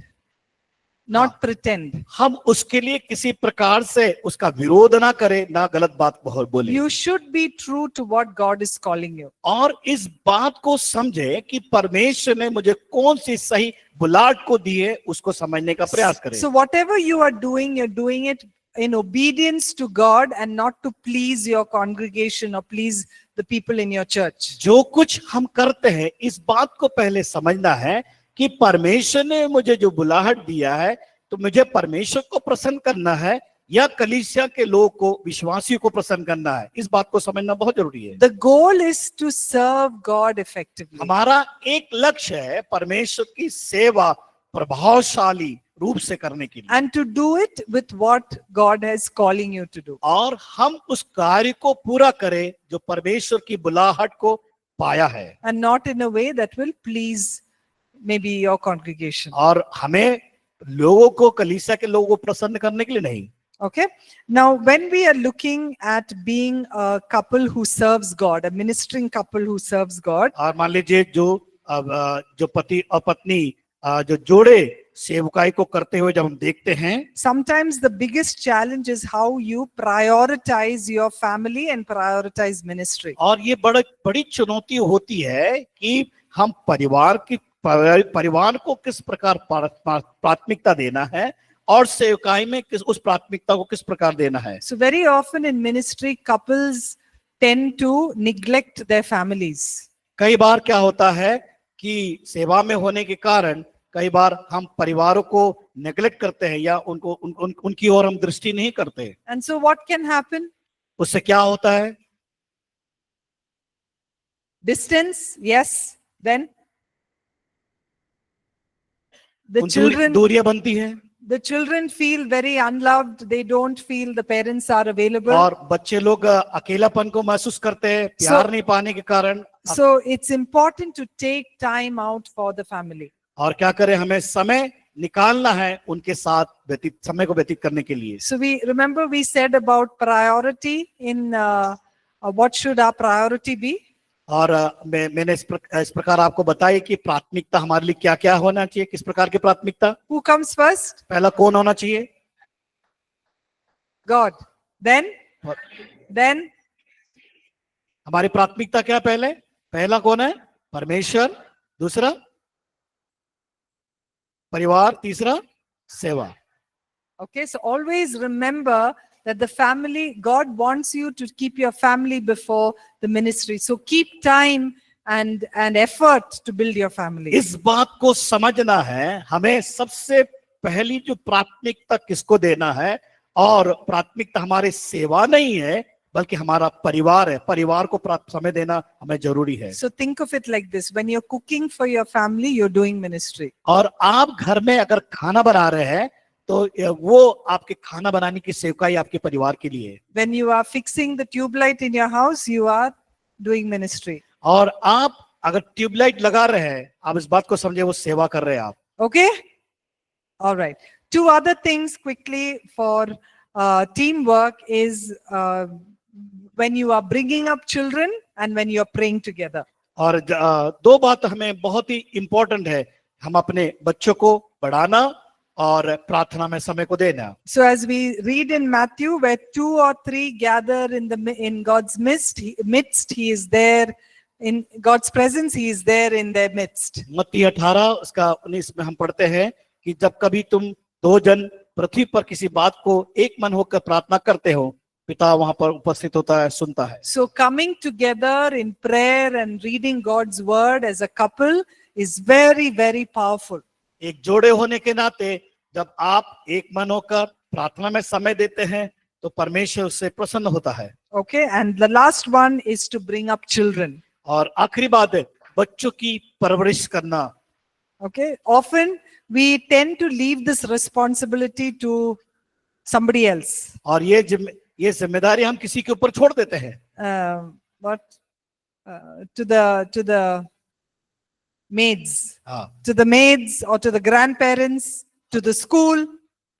Not pretend. हम उसके लिए किसी प्रकार से उसका विरोध ना करें, ना गलत बात बोले। You should be true to what God is calling you. और इस बात को समझे कि परमेश्वर ने मुझे कौन सी सही बुलाहट को दी है, उसको समझने का प्रयास करें। So whatever you are doing, you're doing it in obedience to God and not to please your congregation or please the people in your church. जो कुछ हम करते हैं, इस बात को पहले समझना है कि परमेश्वर ने मुझे जो बुलाहट दिया है, तो मुझे परमेश्वर को प्रसन्न करना है या कलीसिया के लोगों को, विश्वासियों को प्रसन्न करना है। इस बात को समझना बहुत जरूरी है। The goal is to serve God effectively. हमारा एक लक्ष्य है परमेश्वर की सेवा प्रभावशाली रूप से करने के लिए, And to do it with what God is calling you to do. और हम उस कार्य को पूरा करें जो परमेश्वर की बुलाहट को पाया है, And not in a way that will please maybe your congregation. और हमें लोगों को, कलीसिया के लोगों को प्रसन्न करने के लिए नहीं। Okay. Now, when we are looking at being a couple who serves God, a ministering couple who serves God, और मान लीजिए जो पति और पत्नी जो जोड़े सेवकाई को करते हुए जब हम देखते हैं, sometimes the biggest challenge is how you prioritize your family and prioritize ministry. और ये बड़ी चुनौती होती है कि हम परिवार को किस प्रकार प्राथमिकता देना है और सेवकाई में उस प्राथमिकता को किस प्रकार देना है। So very often in ministry, couples tend to neglect their families. कई बार क्या होता है कि सेवा में होने के कारण कई बार हम परिवारों को नेग्लेक्ट करते हैं या उनकी ओर हम दृष्टि नहीं करते। And so what can happen? उससे क्या होता है? Distance, yes. Then the children, दूरियां बनती हैं the children feel very unloved. They don't feel the parents are available. और बच्चे लोग अकेलापन को महसूस करते हैं प्यार नहीं पाने के कारण। So it's important to take time out for the family. और क्या करें, हमें समय निकालना है उनके साथ समय को व्यतीत करने के लिए। So we said about priority in what should our priority be? और मैंने इस प्रकार आपको बताया कि प्राथमिकता हमारे लिए क्या क्या होना चाहिए, किस प्रकार की प्राथमिकता। Who comes first? पहला कौन होना चाहिए? God. Then हमारी प्राथमिकता क्या? पहला कौन है? परमेश्वर। दूसरा परिवार, तीसरा सेवा। Okay, so always remember that the family, God wants you to keep your family before the ministry. So keep time and effort to build your family. इस बात को समझना है, हमें सबसे पहली जो प्राथमिकता किसको देना है, और प्राथमिकता हमारे सेवा नहीं है बल्कि हमारा परिवार है। परिवार को समय देना हमें जरूरी है। So think of it like this: when you're cooking for your family, you're doing ministry. और आप घर में अगर खाना बना रहे हैं तो वो आपके खाना बनाने की सेवकाई आपके परिवार के लिए है। When you are fixing the tube light in your house, you are doing ministry. और आप अगर ट्यूबलाइट लगा रहे हैं, आप इस बात को समझे, वो सेवा कर रहे हैं आप। Okay? All right. Two other things quickly for teamwork is when you are bringing up children and when you are praying together. और दो बात हमें बहुत ही इंपॉर्टेंट है, हम अपने बच्चों को बढ़ाना और प्रार्थना में समय को देना। So as we read in Matthew, where 2 or 3 gather in God's midst, he is there. In God's presence, he is there in their midst. मत्ती 18:19 में हम पढ़ते हैं कि जब कभी तुम 2 जन पृथ्वी पर किसी बात को एक मन होकर प्रार्थना करते हो, पिता वहां पर उपस्थित होता है, सुनता है। So coming together in prayer and reading God's word as a couple is very, very powerful. एक जोड़े होने के नाते जब आप एक मन होकर प्रार्थना में समय देते हैं तो परमेश्वर उससे प्रसन्न होता है। Okay, and the last one is to bring up children. और आखिरी बात है बच्चों की परवरिश करना। Okay, often we tend to leave this responsibility to somebody else. और ये जिम्मेदारी हम किसी के ऊपर छोड़ देते हैं। To the maids, हाँ, to the maids or to the grandparents, to the school.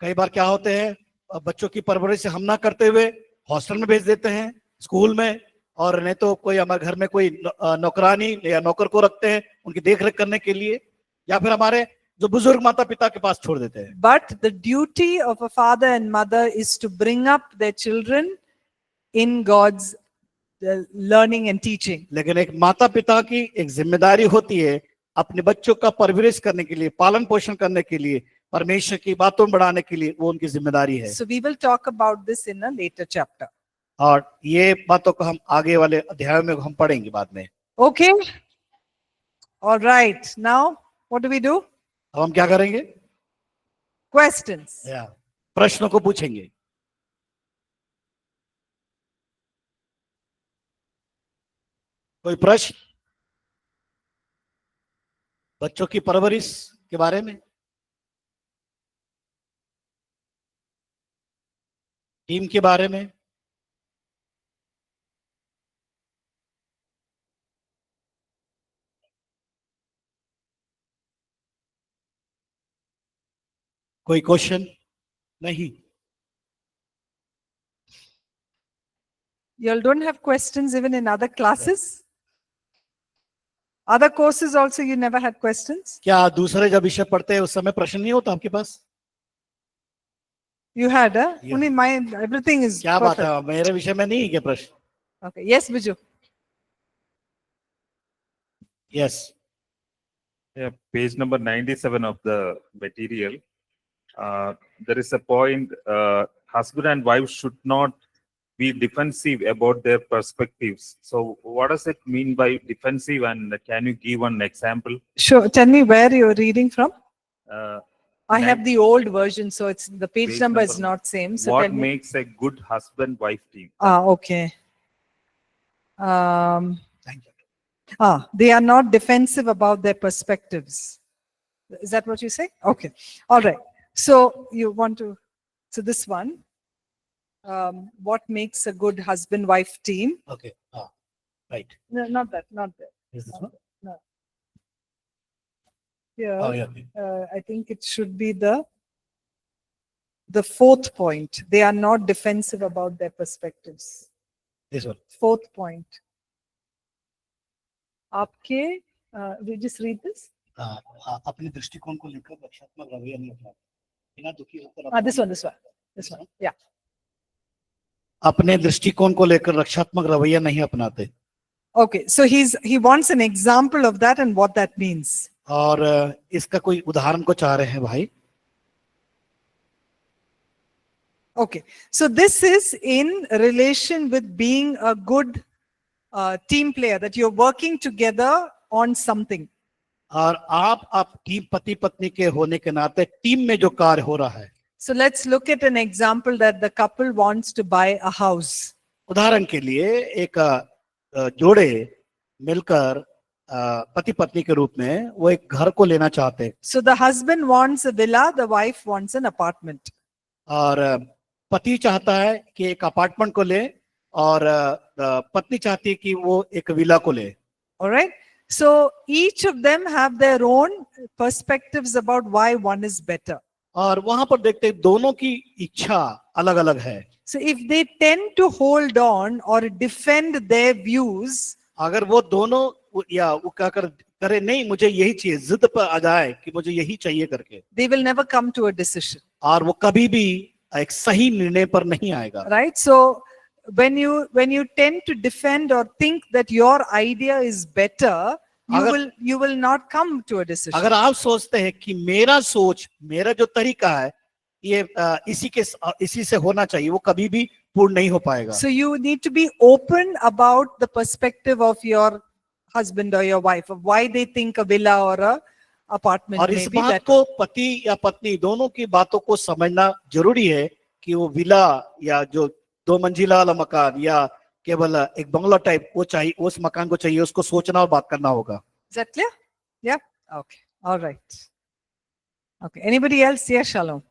कई बार क्या होते हैं, बच्चों की परवरिश हम ना करते हुए हॉस्टल में भेज देते हैं, स्कूल में, और नहीं तो कोई हमारे घर में कोई नौकरानी या नौकर को रखते हैं उनकी देखरेख करने के लिए, या फिर हमारे जो बुजुर्ग माता पिता के पास छोड़ देते हैं। But the duty of a father and mother is to bring up their children in God's learning and teaching. लेकिन एक माता पिता की एक जिम्मेदारी होती है अपने बच्चों का परवरिश करने के लिए, पालन पोषण करने के लिए, परमेश्वर की बातों बढ़ाने के लिए, वो उनकी जिम्मेदारी है। So we will talk about this in a later chapter. और ये बातों को हम आगे वाले अध्याय में हम पढ़ेंगे बाद में। Okay? All right. Now, what do we do? अब हम क्या करेंगे? Questions. प्रश्नों को पूछेंगे। कोई प्रश्न बच्चों की परवरिश के बारे में, टीम के बारे में? कोई क्वेश्चन? नहीं। You all don't have questions even in other classes? Other courses also you never had questions? क्या दूसरे जब विषय पढ़ते हैं उस समय प्रश्न नहीं होता आपके पास? You had, huh? Yeah. Only mine, everything is क्या बात perfect. है, मेरे विषय में नहीं है क्या प्रश्न? Okay. Yes, Biju. Yes. Yeah, page number 97 of the material. There is a point, husband and wife should not be defensive about their perspectives. So what does it mean by defensive, and can you give one example? Sure. Tell me where you're reading from. I have Nine- the old version, so it's the page Page number is number. not same. So What tell me. makes a good husband-wife team? Okay. Thank you. They are not defensive about their perspectives. Is that what you say? Okay. All right. So you want to, so this one, what makes a good husband-wife team? Okay. Right. No, not that, not that. Is this one? Here, Oh, yeah. Okay. I think it should be the fourth point. They are not defensive about their perspectives. This one. Fourth point. आपके, we just read this. अपने दृष्टिकोण को लेकर रक्षात्मक रवैया नहीं अपनाते, बिना दुखी होकर This one. Yeah. अपने दृष्टिकोण को लेकर रक्षात्मक रवैया नहीं अपनाते। Okay, so he wants an example of that and what that means. और इसका कोई उदाहरण को चाह रहे हैं भाई। Okay, so this is in relation with being a good team player, that you're working together on something. और आप टीम पति पत्नी के होने के नाते टीम में जो कार्य हो रहा है। So let's look at an example that the couple wants to buy a house. उदाहरण के लिए एक जोड़े मिलकर पति पत्नी के रूप में वो एक घर को लेना चाहते हैं। So the husband wants a villa, the wife wants an apartment. और पति चाहता है कि एक अपार्टमेंट को ले और पत्नी चाहती है कि वो एक विला को ले। All right. So each of them have their own perspectives about why one is better. और वहां पर देखते हैं दोनों की इच्छा अलग अलग है। So if they tend to hold on or defend their views, अगर वो दोनों या वो क्या करे नहीं मुझे यही चाहिए, जिद पर आ जाए कि मुझे यही चाहिए करके, they will never come to a decision. और वो कभी भी एक सही निर्णय पर नहीं आएगा। Right. So when you tend to defend or think that your idea is better, you will not come to a decision. अगर आप सोचते हैं कि मेरा सोच, मेरा जो तरीका है ये इसी से होना चाहिए, वो कभी भी पूर्ण नहीं हो पाएगा। So you need to be open about the perspective of your husband or your wife, of why they think a villa or a apartment और may इस be बात better. को पति या पत्नी दोनों की बातों को समझना जरूरी है कि वो विला या जो 2 मंजिला वाला मकान या केवल एक बंगला टाइप वो चाहिए, उस मकान को चाहिए, उसको सोचना और बात करना होगा। Is that clear? Yeah. Okay. All right. Okay. Anybody else? Yeah, Shalom.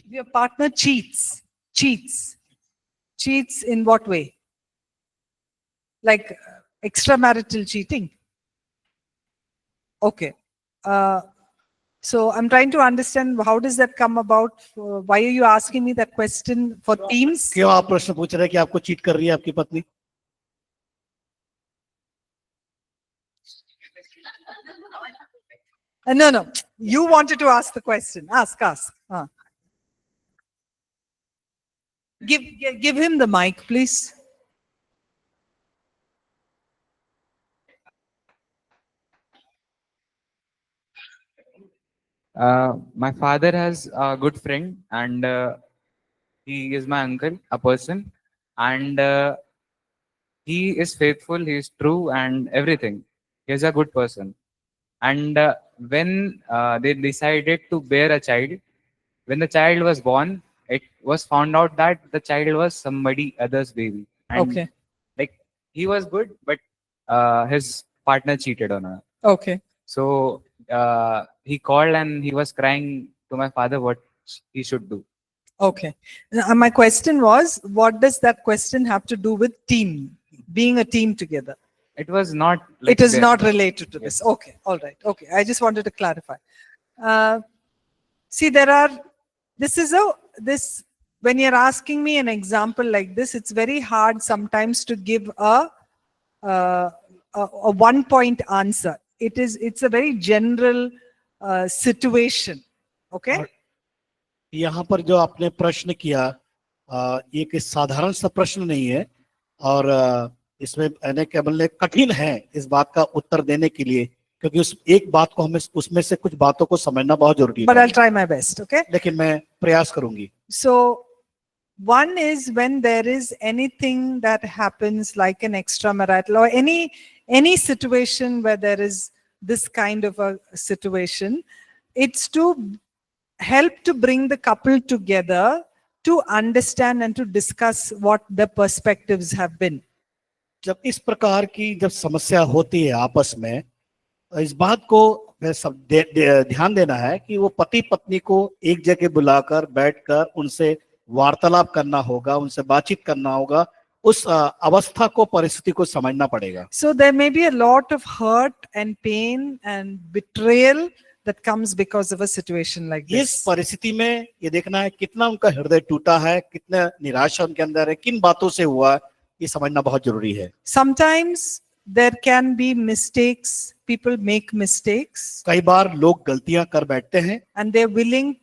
Your partner cheats. Cheats in what way? Like extramarital cheating? Okay. So I'm trying to understand, how does that come about? Why are you asking me that question for teams? क्यों आप प्रश्न पूछ रहे हैं कि आपको cheat कर रही है आपकी पत्नी? No. You wanted to ask the question. Ask. Give him the mic, please. My father has a good friend, and he is my uncle, a person, and he is faithful, he is true, and everything. He is a good person. And when they decided to bear a child, when the child was born, it was found out that the child was somebody other's baby. And Okay. like he was good, but his partner cheated on her. Okay. So he called and he was crying to my father what he should do. Okay. Now, my question was, what does that question have to do with team, being a team together? It was not. Like It is that. not related to this. Okay. All right. Okay. I just wanted to clarify. See, when you're asking me an example like this, it's very hard sometimes to give a 1-point answer. It's a very general situation. Okay. यहाँ पर जो आपने प्रश्न किया ये एक साधारण सा प्रश्न नहीं है, और इसमें केवल कठिन है इस बात का उत्तर देने के लिए, क्योंकि उस एक बात को हमें उसमें से कुछ बातों को समझना बहुत जरूरी है। But I'll try my best. Okay. लेकिन मैं प्रयास करूंगी। So one is when there is anything that happens like an extramarital or any situation where there is this kind of a situation, it's to help to bring the couple together to understand and to discuss what the perspectives have been. जब इस प्रकार की जब समस्या होती है आपस में, इस बात को ध्यान देना है कि वो पति पत्नी को एक जगह बुलाकर बैठकर उनसे वार्तालाप करना होगा, उनसे बातचीत करना होगा, उस अवस्था को, परिस्थिति को समझना पड़ेगा। So there may be a lot of hurt and pain and betrayal that comes because of a situation like this. इस परिस्थिति में ये देखना है कितना उनका हृदय टूटा है, कितना निराशा उनके अंदर है, किन बातों से हुआ, ये समझना बहुत जरूरी है। Sometimes there can be mistakes. People make mistakes. कई बार लोग गलतियां कर बैठते हैं And they're willing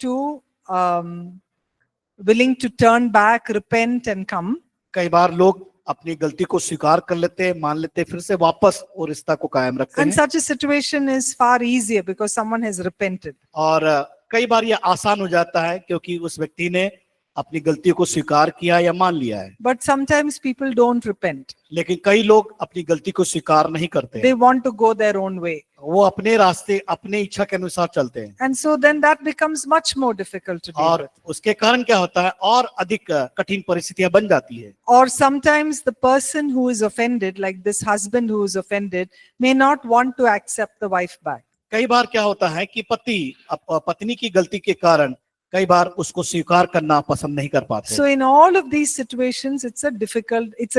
to turn back, repent and come. कई बार लोग अपनी गलती को स्वीकार कर लेते हैं, मान लेते हैं, फिर से वापस वो रिश्ता को कायम रखते And हैं। such a situation is far easier because someone has repented. और कई बार ये आसान हो जाता है क्योंकि उस व्यक्ति ने अपनी गलती को स्वीकार किया या मान लिया है। But sometimes people don't repent. लेकिन कई लोग अपनी गलती को स्वीकार नहीं करते They हैं। want to go their own way. वो अपने रास्ते अपने इच्छा के अनुसार चलते हैं And so then that becomes much more difficult to deal और with. उसके कारण क्या होता है, और अधिक कठिन परिस्थितियां बन जाती है। Or sometimes the person who is offended, like this husband who is offended, may not want to accept the wife back. कई बार क्या होता है कि पति पत्नी की गलती के कारण कई बार उसको स्वीकार करना पसंद नहीं कर पाते। So in all of these situations, it's a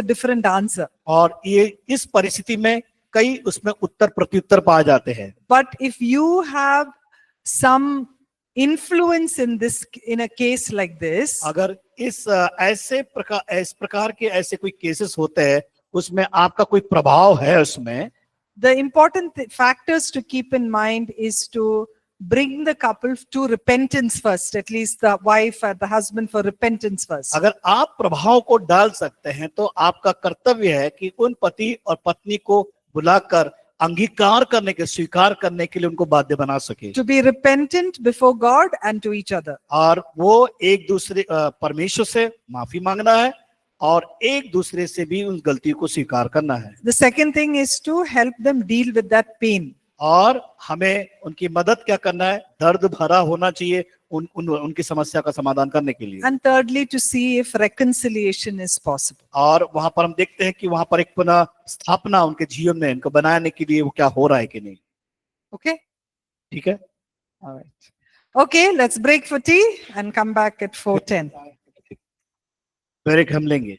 different answer. और ये इस परिस्थिति में कई उसमें उत्तर प्रत्युत्तर पाए जाते हैं। But if you have some influence in a case like this, अगर इस प्रकार के ऐसे कोई केसेस होते हैं, उसमें आपका कोई प्रभाव है उसमें, the important factors to keep in mind is to bring the couple to repentance first, at least the wife or the husband for repentance first. अगर आप प्रभाव को डाल सकते हैं तो आपका कर्तव्य है कि उन पति और पत्नी को बुलाकर अंगीकार करने के, स्वीकार करने के लिए उनको बाध्य बना सके, To be repentant before God and to each other. और वो एक दूसरे परमेश्वर से माफी मांगना है और एक दूसरे से भी उन गलती को स्वीकार करना है। The second thing is to help them deal with that pain. और हमें उनकी मदद क्या करना है, दर्द भरा होना चाहिए उनकी समस्या का समाधान करने के लिए। And thirdly, to see if reconciliation is possible. और वहां पर हम देखते हैं कि वहां पर एक पुनः स्थापना उनके जीवन में इनको बनाने के लिए वो क्या हो रहा है कि नहीं। Okay? ठीक है, All right. Okay, let's break for tea and come back at 4:10. Break हम लेंगे।